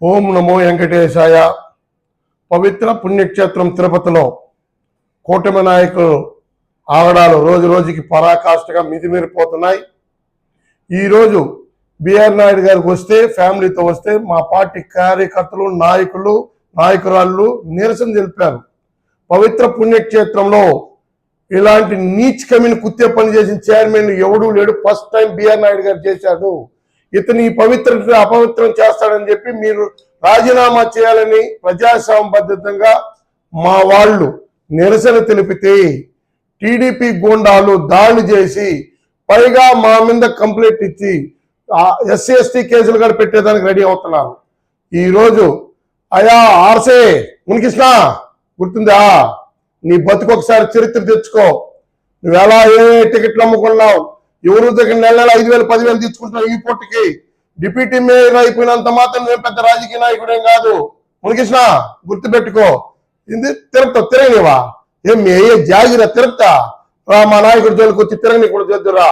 ఓం నమో వెంకటేశాయ. పవిత్ర పుణ్యక్షేత్రం తిరుపతిలో కూటమి నాయకులు ఆగడాలు రోజు రోజుకి పరాకాష్ఠగా మితిమీరిపోతున్నాయి. ఈరోజు బిఆర్ నాయుడు గారికి వస్తే, ఫ్యామిలీతో వస్తే మా పార్టీ కార్యకర్తలు, నాయకురాళ్ళు నిరసన తెలిపారు. పవిత్ర పుణ్యక్షేత్రంలో ఇలాంటి నీచ్ కమిని కుత్తే పని చేసిన చైర్మన్ ఎవడూ లేడు. ఫస్ట్ టైం బిఆర్ నాయుడు గారు చేశాడు. ఇతని పవిత్రత అపవిత్రం చేస్తాడని చెప్పి మీరు రాజీనామా చేయాలని ప్రజాస్వామ్యబద్ధంగా మా వాళ్ళు నిరసన తెలిపితే టీడీపీ గూండాలు దాడులు చేసి పైగా మా మీద కంప్లైంట్ ఇచ్చి ఎస్సీ ఎస్టీ కేసులు కూడా పెట్టేదానికి రెడీ అవుతున్నారు. ఈరోజు అయా ఆర్సే మునికృష్ణ గుర్తుందా? నీ బతుకు ఒకసారి చరిత్ర తెచ్చుకో. నువ్వు ఎలా ఏ టికెట్లు అమ్ముకున్నావు, ఎవరు దగ్గర నెల 5,000 10,000 తీసుకుంటున్నావు. ఈ పొట్టుకి డిప్యూటీ మేయర్ అయిపోయినంత మాత్రం నేను పెద్ద రాజకీయ నాయకుడేం కాదు. మునికృష్ణ గుర్తుపెట్టుకో. ఇది తిరగనివా? ఏం ఏ జాగిరా తిరుగుతా మా నాయకుడి జోలికి వచ్చి తిరగని కూడా చేద్దురా.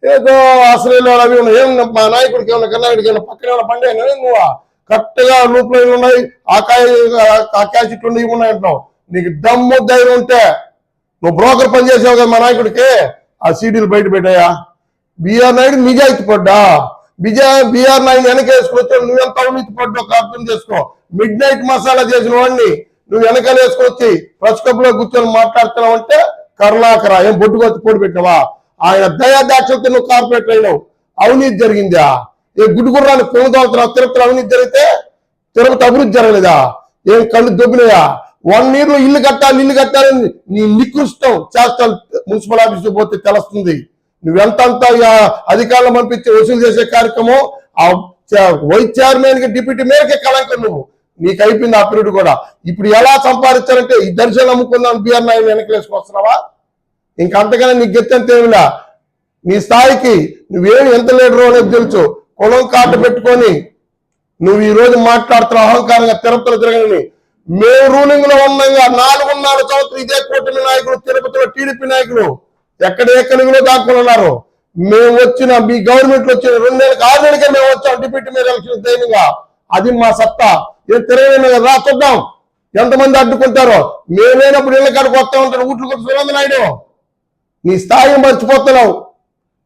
ఏదో అసలు అవి ఉన్నాయి. ఏం మా నాయకుడికి ఏమన్నా కర్ణాటకకి ఏమన్నా పక్కన ఏమన్నా పండే నువ్వు కరెక్ట్ గా లూప్ లైన్లు ఉన్నాయి, ఆ క్యాషిట్లు ఉన్నాయి, ఇవి ఉన్నాయి అంటున్నావు. నీకు దమ్ము ధైర్యం ఉంటే నువ్వు బ్రోకర్ పని చేసావు కదా మా నాయకుడికి, ఆ సీడీలు బయట పెట్టాయా? బిఆర్ నాయుడు నిజాయితీ పడ్డా, బిఆర్ నాయుడు వెనకేసుకొచ్చి నువ్వెంత అవినీతి పడ్డావు అర్థం చేసుకో. మిడ్ నైట్ మసాలా చేసిన వాడిని నువ్వు వెనకాల వేసుకొచ్చి ప్రెస్ క్లబ్ లో కూర్చొని మాట్లాడుతున్నావు అంటే కరుణాకరా ఏం బొట్టుకొచ్చి పోటీ పెట్టావా? ఆయన దయాదాక్షలతో నువ్వు కార్పొరేటర్ అయినావు. అవినీతి జరిగిందా? ఏ గుడ్డుగుర్రాన్ని కొనుగోలుతున్నావు? తిరుపతిలో అవినీతి జరిగితే తిరుపతి అభివృద్ధి జరగలేదా? ఏం కళ్ళు దొబ్బినాయా? 1 year లో ఇల్లు కట్టాలని నీ నికృష్టం చేస్తాను. మున్సిపల్ ఆఫీస్కి పోతే తెలుస్తుంది. నువ్వెంతంతా అధికారులు పంపించి వసూలు చేసే కార్యక్రమం ఆ వైస్ చైర్మన్ కి డిప్యూటీ మేయర్కే కళంకం. నువ్వు నీకు అయిపోయింది ఆ పీరియడ్ కూడా. ఇప్పుడు ఎలా సంపాదించాలంటే ఈ దర్శనం అమ్ముకుందాం బిఆర్ నాయుడు వెనకలేసుకొస్తున్నావా? ఇంకంతకన్నా నీకు గెత్తంతేమిలా. నీ స్థాయికి నువ్వేమి ఎంత లీడరు అనేది తెలుసు. కులం కార్డు పెట్టుకొని నువ్వు ఈ రోజు మాట్లాడుతున్నావు అహంకారంగా తిరుపతిలో తిరగని. మేము రూలింగ్ లో ఉండగా 4.5 సంవత్సరం ఇదే కూటమి నాయకులు తిరుపతిలో టీడీపీ నాయకులు ఎక్కడెక్కడిలో దాక్కున్నారు. మేము వచ్చిన మీ గవర్నమెంట్ లో వచ్చిన 2 నెలలకు 6 నెలలకే మేము వచ్చాం డిప్యూటీ మేయర్ ఎలక్షన్ ధైర్యంగా. అది మా సత్తా. ఏం తిరగలేము కదా, రా చూద్దాం ఎంతమంది అడ్డుకుంటారో. మేమైనప్పుడు ఇళ్ళ కాడికి వస్తా ఉంటారు ఊట్లు కొట్టి సురేంద్ర నాయుడు. నీ స్థాయి మర్చిపోతున్నావు.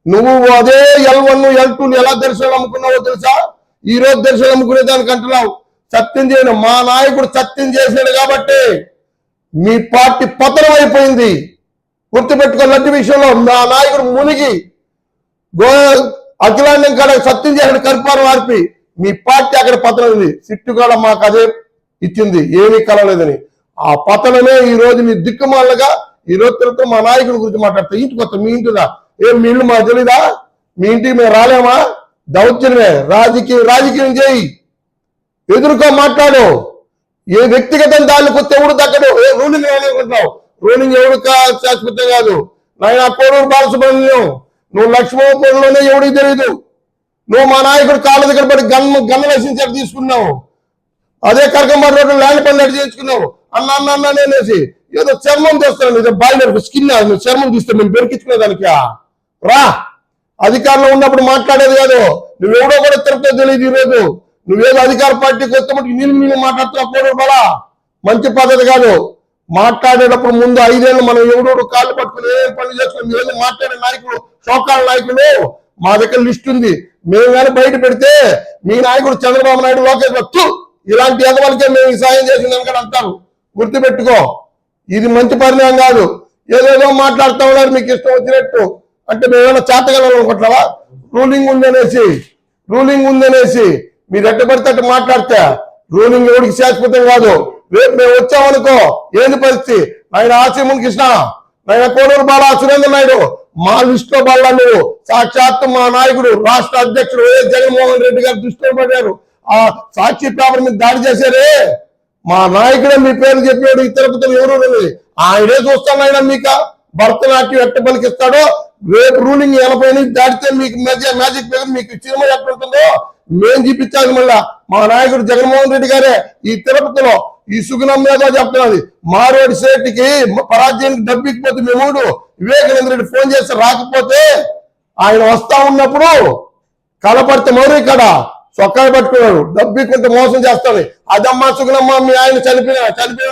నువ్వు అదే L1 L2 ఎలా దర్శనం అమ్ముకున్నావో తెలుసా? ఈ రోజు దర్శనం అమ్ముకునే దానికి అంటున్నావు. సత్యం చేయను. మా నాయకుడు సత్యం చేసినాడు కాబట్టి మీ పార్టీ పతనం అయిపోయింది. గుర్తుపెట్టుకో. లడ్డు విషయంలో మా నాయకుడు మునిగి అఖిలాండం కాడ సత్యం చేసిన కర్పారం వార్పి మీ పార్టీ అక్కడ పతనమైంది. సిట్టు కాడ మాకు అదే ఇచ్చింది, ఏమీ కలలేదని. ఆ పతనమే ఈ రోజు మీ దిక్కుమాలగా ఈ రోజు తిరుగుతూ మా నాయకుడి గురించి మాట్లాడతా. ఇంటికి వస్తా మీ ఇంటిదా? ఏం మీ ఇల్లు మాకు తెలీదా? మీ ఇంటికి మేము రాలేమా? దౌర్జన్యమే. రాజకీయం చేయి, ఎదురుకో, మాట్లాడు. ఏ వ్యక్తిగతం దానికి వస్తే ఎవడు దక్కడు. ఏ రూలింగ్ అనుకుంటున్నావు? రూలింగ్ ఎవడు శాశ్వతం కాదు. నాయన కోడూరు బాలసుబ్రహ్మణ్యం నువ్వు లక్ష్మీపురంలోనే ఎవడికి తెలియదు. నువ్వు మా నాయకుడు కాళ్ళ దగ్గర పడి గన్న లైసెన్స్ ఎక్కడ తీసుకున్నావు? అదే కరకంబాడు రోడ్డు ల్యాండ్ పనులు ఎక్కడ చేయించుకున్నావు? అన్నేసి ఏదో చర్మం తెస్తాను. ఇదే బాయిలర్ స్కిన్ నువ్వు చర్మం తీస్తే మేము బెరికించుకునే దానికి రా. అధికారంలో ఉన్నప్పుడు మాట్లాడేది కాదు. నువ్వెవడో కూడా తిరుపతి తెలియదు. ఈరోజు నువ్వేదో అధికార పార్టీకి వస్తే నీళ్ళు మాట్లాడుతున్నావు. కోడూరు బలా మంచి పద్ధతి కాదు. మాట్లాడేటప్పుడు ముందు 5 ఏళ్ళు మనం ఎవడోడు కాళ్ళు పట్టుకుని ఏ పనులు చేసుకుని మీరు మాట్లాడే నాయకులు, షోకాల నాయకులు మా దగ్గర లిస్ట్ ఉంది. మేము కానీ బయట పెడితే మీ నాయకుడు చంద్రబాబు నాయుడు, లోకేష్ ఇలాంటి ఎదవలకే మేము సాయం చేసిందని కూడా అంటారు. గుర్తుపెట్టుకో. ఇది మంచి పరిణామం కాదు. ఏదేదో మాట్లాడుతూ ఉన్నారు మీకు ఇష్టం వచ్చినట్టు. అంటే మేమేమైనా చేతగలనుకుంటున్నావా? రూలింగ్ ఉందనేసి మీరు ఎట్ట పడితే అట్టు మాట్లాడితే రూలింగ్ ఎవరికి శాశ్వతం కాదు. రేపు మేము వచ్చామనుకో ఏంది పరిస్థితి? ఆయన ఆశీముని కృష్ణ, ఆయన కోడూరు బాలా, సురేంద్ర నాయుడు మా లిస్టులో బాలా. నువ్వు సాక్షాత్తు మా నాయకుడు రాష్ట్ర అధ్యక్షుడు వైఎస్ జగన్మోహన్ రెడ్డి గారు దృష్టిలో పడ్డారు. ఆ సాక్షి పేపర్ మీద దాడి చేశారే మా నాయకుడే మీ పేరు చెప్పాడు. ఈ తిరుపతిలో ఎవరు ఆయనే చూస్తాను. ఆయన మీకు భరతనాట్యం ఎట్ట పలికిస్తాడో రేపు రూలింగ్ 80 దాటితే మీకు మ్యాజిక్ పేరు మీకు సినిమా ఎట్లా ఉంటుందో మేము చూపించాలి. మళ్ళా మా నాయకుడు జగన్మోహన్ రెడ్డి గారే ఈ తిరుపతిలో ఈ సుగుణం మీద చెప్తున్నది. మారోడి సేటికి పరాజయానికి డబ్బికపోతే మేము వివేకానంద రెడ్డి ఫోన్ చేస్తే రాకపోతే ఆయన వస్తా ఉన్నప్పుడు కలపడితే మౌరి కాడ సొక్కాలు పట్టుకున్నాడు, డబ్బి కొంత మోసం చేస్తాను. అదమ్మా సుగుణమ్మ, మీ ఆయన చనిపోయిన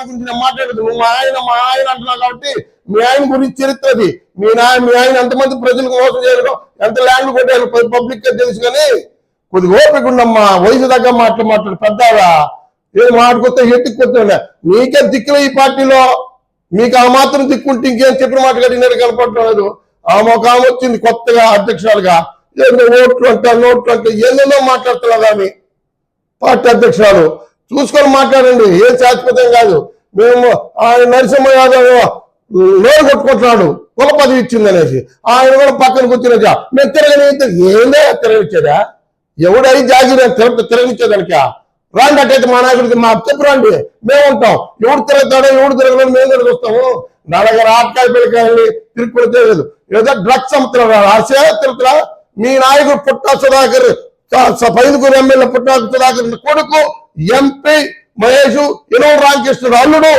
గురించి నేను మాట్లాడదు. నువ్వు మా ఆయన అంటున్నావు కాబట్టి మీ ఆయన గురించి చరిత్రది. మీ ఆయన ఎంతమంది ప్రజలకు మోసం చేయడం, ఎంత ల్యాండ్ కొట్టారు పబ్లిక్ గా తెలుసు. కానీ కొద్దిగా ఓపిక ఉండమ్మా, వయసు తగ్గ మాట్లాడు పెద్దగా ఏం మాట్లాడుకొస్తే ఎత్తుకొస్తా. నీకే దిక్కులు ఈ పార్టీలో, మీకు ఆ మాత్రం దిక్కుంటే ఇంకేం చెప్పిన మాట కట్టినట్టు కనపడలేదు. ఆమె ఒక ఆమె వచ్చింది కొత్తగా అధ్యక్షురాలుగా, ఏదో ఓట్లు అంట నోట్లు అంటే ఏదేదో మాట్లాడుతున్నారు. ఆమె పార్టీ అధ్యక్షురాలు చూసుకొని మాట్లాడండి, ఏం శాశ్వతం కాదు. మేము ఆయన నరసింహ యాదవ్ నోరు కొట్టుకుంటున్నాడు కుల పదవి ఇచ్చింది అనేసి, ఆయన కూడా పక్కన కూర్చున్నగా మేము తిరగని ఏందే తిరగనిచ్చేదా? ఎవడై జాగిరి తిరగనిచ్చేదానిక? రాండి అట్టయితే మా నాయకుడికి మా చెప్పు రండి, మేము ఉంటాం. ఎవడు తిరుగుతాడో ఎవడు తిరగలేదు మేము తిరిగి వస్తాము. నా దగ్గర ఆటకాయ పిల్లకాయని తిరుపతి తిరగదు, ఏదో డ్రగ్స్ అమ్ముతున్నారు. ఆశే తిరుగుతున్నా. మీ నాయకుడు పుట్టా సుధాకర్, పైదుగురు ఎమ్మెల్యే పుట్టా సుధాకర్ కొడుకు ఎంపీ మహేష్ ఇనోడు రామకృష్ణుడు అల్లుడు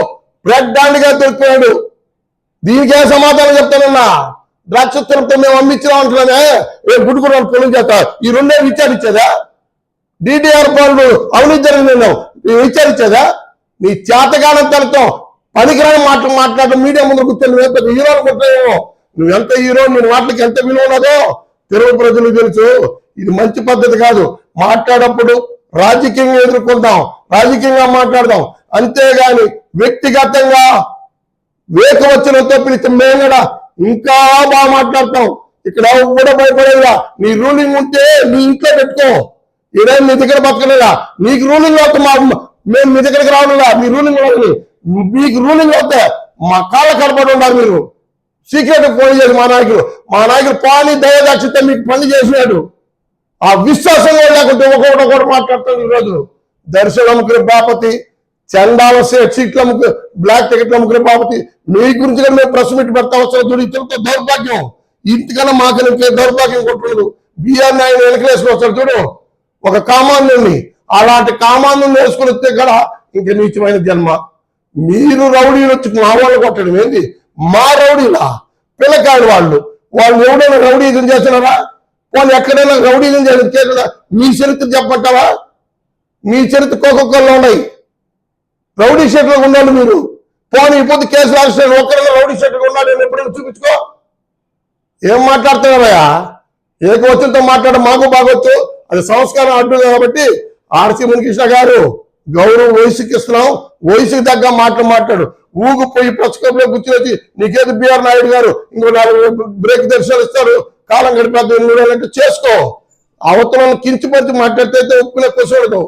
బ్లడ్ గా దొరికిపోయాడు. దీనికే సమాధానం చెప్తానన్నా. డ్రగ్స్ తిరుపతి మేము అమ్మించినా ఉంటున్నామే, గుడుకున్న పొలం చేత ఈ రెండే విచారించేదా? డిటిఆర్ పాలు అవినీతి జరిగింది విచారించేదా? నీ చేతగానంతలతో పనికిరాని మాట్లాడటం మీడియా ముందు కూర్చొని హీరో అనుకుంటాయేమో. నువ్వెంత హీరో, నీ మాటలకి ఎంత విలువ ఉన్నదో తెలుగు ప్రజలకు తెలుసు. ఇది మంచి పద్ధతి కాదు. మాట్లాడప్పుడు రాజకీయంగా ఎదుర్కొందాం, రాజకీయంగా మాట్లాడదాం, అంతేగాని వ్యక్తిగతంగా వేకవచనంతో పిలిస్తే మేము కూడా ఇంకా బాగా మాట్లాడతాం. ఇక్కడ కూడా భయపడేదా? నీ రూలింగ్ ఉంటే నీ ఇంట్లో పెట్టుకో, ఇదే మీ దగ్గర బతకలేదా? నీకు రూలింగ్ అవుతా మేము మీ దగ్గరికి రావాలా? మీ రూలింగ్ రావాలి. మీకు రూలింగ్ అవుతే మా కాళ్ళ కనపడి ఉండాలి. మీరు సీక్రెట్ ఫోన్ చేసి మా నాయకుడు పాని దయదాక్షిత మీకు పని చేసినాడు. ఆ విశ్వాసం లేకుంటే ఒకటి మాట్లాడతాం. ఈరోజు దర్శనం అమ్ముకునే బాపతి, చండాల సీట్లు అమ్ముకు, బ్లాక్ టికెట్లు అమ్ముకునే బాపతి, మీ గురించి కానీ మేము ప్రెస్ మీట్ పెడతా వస్తాం. చూడు ఇతరులతో దౌర్భాగ్యం, ఇంతకన్నా మాకు దౌర్భాగ్యం కొట్టలేదు. బిఆర్ నాయుడు వెనకలేసుకుని వస్తాడు చూడు, ఒక కామాన్ని. అలాంటి కామాన్ని వేసుకుని వస్తే కదా ఇంక నీచమైన జన్మ. మీరు రౌడీలు వచ్చి మా వాళ్ళు కొట్టడం ఏంది? మా రౌడీలా? పిల్లకాయలు వాళ్ళు ఎవడైనా రౌడీజం చేస్తున్నారా? వాళ్ళు ఎక్కడైనా రౌడీజం చేస్తున్నా? మీ చరిత్ర చెప్పమంటావా? మీ చరిత్ర ఒక్కొక్కళ్ళు ఉన్నాయి. రౌడీ షెట్లో ఉండాలి మీరు. పోనీ ఇప్పుడు కేసు రాష్ట్రాలు ఒక్కరైనా రౌడీ షెట్లో ఉన్నాడు అని ఎప్పుడైనా చూపించుకో. ఏం మాట్లాడుతున్నారయ్యా? ఏకవచనంతో మాట్లాడడం మాకు బాగొచ్చు, అది సంస్కారం అడ్డు కాబట్టి ఆర్సీ మునికృష్ణ గారు గౌరవం వయసుకి ఇస్తున్నాం, వయసుకి తగ్గ మాట్లాడు. ఊగిపోయి పుస్తకంలో కూర్చొని నీకేది బిఆర్ నాయుడు గారు ఇంకో 4 బ్రేక్ దర్శనాలు ఇస్తారు, కాలం గడిపేదంటే చేసుకో. అవతలను కించిపరిచి మాట్లాడితే ఒప్పుకునే కూర్చోడదు.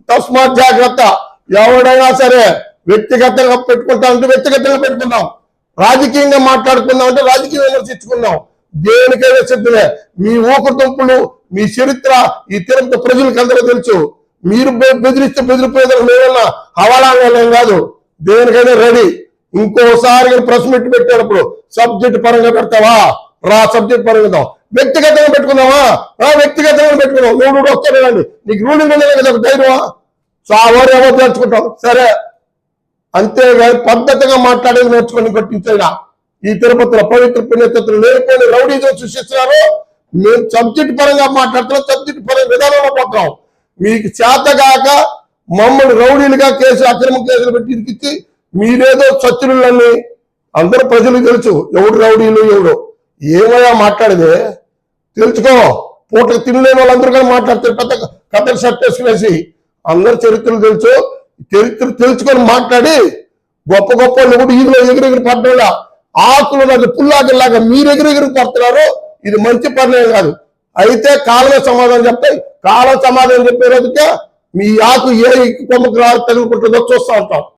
తస్మాత్ జాగ్రత్త. ఎవడైనా సరే వ్యక్తిగతంగా పెట్టుకుంటా అంటే వ్యక్తిగతంగా పెట్టుకుందాం, రాజకీయంగా మాట్లాడుకుందాం అంటే రాజకీయంగా విమర్శించుకుందాం. దేనికైనా సిద్ధమే. మీ ఊకతుంపులు, మీ చరిత్ర ఈ తిరుపతి ప్రజలకు అందరూ తెలుసు. మీరు బెదిరిస్తే బెదిరిపోయేదాన్ని మేమన్నా హవాలాంగం కాదు. దేనికైనా రెడీ. ఇంకోసారి ప్రెస్ మీట్ పెట్టేటప్పుడు సబ్జెక్ట్ పరంగా పెడతావా? రా, సబ్జెక్ట్ పరంగా. వ్యక్తిగతంగా పెట్టుకుందామా? వ్యక్తిగతంగా పెట్టుకుందాం. నువ్వు వస్తాడండి, నీకు రూలింగ్ ఉండేది కదా ధైర్యమా? సావారు ఎవరు నేర్చుకుంటాం సరే, అంతేగాని పద్ధతిగా మాట్లాడేది నేర్చుకొని కొట్టించేదా? ఈ తిరుపతిలో పవిత్ర పుణ్యతత్వం లేకపోయిన రౌడీజం సృష్టిస్తున్నారు. మేము సబ్జెక్ట్ పరంగా మాట్లాడుతున్నాం, సబ్జెక్ట్ పరంగా విధానంలో పోతున్నాం. మీకు చేతగాక మమ్మల్ని రౌడీలుగా అక్రమ కేసులు పెట్టి ఇరికిచ్చి మీరేదో సత్యులన్నీ అందరూ ప్రజలకు తెలుసు. ఎవడు రౌడీలు ఎవడు ఏమయ్యా మాట్లాడేది తెలుసుకో. పూటకు తినలేని వాళ్ళందరూ కానీ మాట్లాడతారు పెద్ద కథలు షర్ట్ వేసుకునేసి. అందరు చరిత్రలు తెలుసు. చరిత్ర తెలుసుకొని మాట్లాడి గొప్ప గొప్ప ఎవడు ఈదులో ఎగిరెగిరి పడ్డా ఆకులు పుల్లాగిలాగా మీరు ఎగిరెగిరి పడుతున్నారు. ఇది మంచి పర్లేదు కాదు. అయితే కాలమే సమాధానం చెప్తాయి. కాలం సమాధానం చెప్పే రోజుకే మీ ఆకు ఏ కొమ్మకు తగులుకుంటుందో చూస్తూ ఉంటాం.